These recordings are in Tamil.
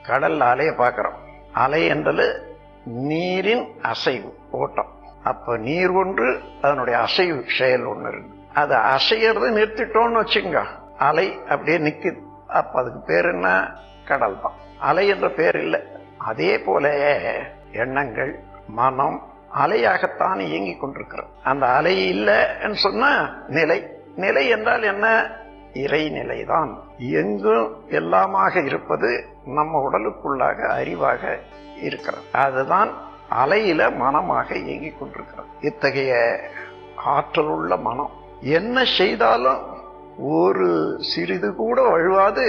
கடல்ல அலையை பார்க்கிறோம். அலை என்றது நீரின் அசைவு, ஓட்டம். அப்ப நீர் ஒன்று, அதனுடைய அசைவு செயல் ஒன்று இருக்கு. அது அசையறது நிறுத்திட்டோம்னு வச்சுங்க, அலை அப்படியே நிக்குது. அப்ப அதுக்கு பேர் என்ன? கடல் தான். அலை என்ற பேர் இல்லை. அதே போல எண்ணங்கள், மனம் அலையாகத்தான் இயங்கிக் கொண்டிருக்கிறது. அந்த அலை இல்லைன்னு சொன்னா நிலை. நிலை என்றால் என்ன? இறைநிலைதான். எங்கும் எல்லாமாக இருப்பது நம்ம உடலுக்குள்ளாக அறிவாக இருக்கிறது. அதுதான் அலையில மனமாக இயங்கிக் கொண்டிருக்கிறது. இத்தகைய ஆற்றல் உள்ள மனம் என்ன செய்தாலும் ஒரு சிறிது கூட வழுவாது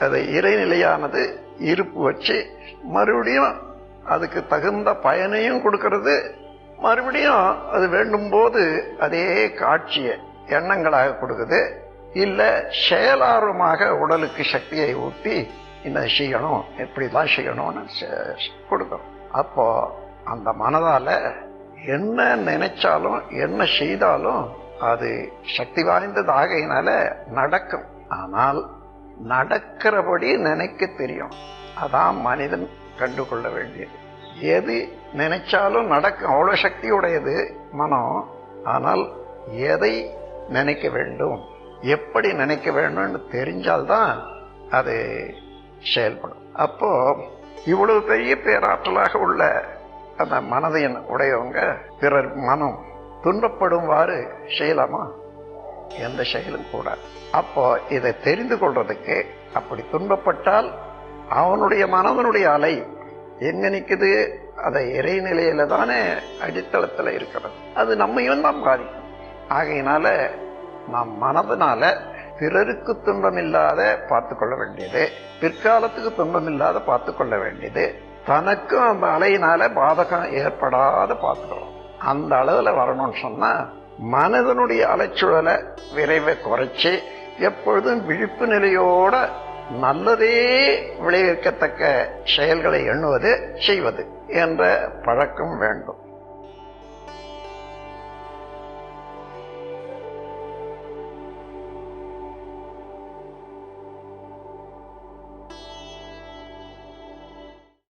அதை இறைநிலையானது இருப்பு வச்சு மறுபடியும் அதுக்கு தகுந்த பயனையும் கொடுக்கிறது. மறுபடியும் அது வேண்டும் போது அதே காட்சியை எண்ணங்களாக கொடுக்குது. இல்ல செயலார்வமாக உடலுக்கு சக்தியை ஊட்டி என்ன செய்யணும், எப்படிதான் செய்யணும்னு கொடுக்கணும். அப்போ அந்த மனதால என்ன நினைச்சாலும் என்ன செய்தாலும் அது சக்தி வாய்ந்தது ஆகையினால நடக்கும். ஆனால் நடக்கிறபடி நினைக்க தெரியும். அதான் மனிதன் கண்டுகொள்ள வேண்டியது. எது நினைச்சாலும் நடக்கும், அவ்வளவு சக்தி உடையது மனம். ஆனால் எதை நினைக்க வேண்டும், எப்படி நினைக்க வேண்டும்னு தெரிஞ்சால்தான் அது செயல்படும். அப்போ இவ்வளவு பெரிய பேராற்றலாக உள்ள அந்த மனதின் உடையவங்க பிறர் மனம் துன்பப்படும்வாறு செய்யலாமா? எந்த செயலும் கூடாது. அப்போ இதை தெரிந்து கொள்றதுக்கு, அப்படி துன்பப்பட்டால் அவனுடைய மனதனுடைய அலை எங்க நிக்குது? அதை இறைநிலையில தானே அடித்தளத்துல இருக்கிறது. அது நம்மையும் தான் பாதிக்கும். ஆகையினால நாம் மனதனால பிறருக்கு துன்பம் இல்லாத பார்த்து கொள்ள வேண்டியது, பிற்காலத்துக்கு துன்பம் இல்லாத பார்த்து கொள்ள வேண்டியது, தனக்கும் அந்த அலையினால பாதகம் ஏற்படாத பார்த்துக்கிறோம். அந்த அளவுல வரணும்னு சொன்னா மனதனுடைய அலைச்சூழலை விரைவை குறைச்சி எப்பொழுதும் விழிப்பு நிலையோட நல்லதே விளைவிக்கத்தக்க செயல்களை எண்ணுவது, செய்வது என்ற பழக்கம் வேண்டும்.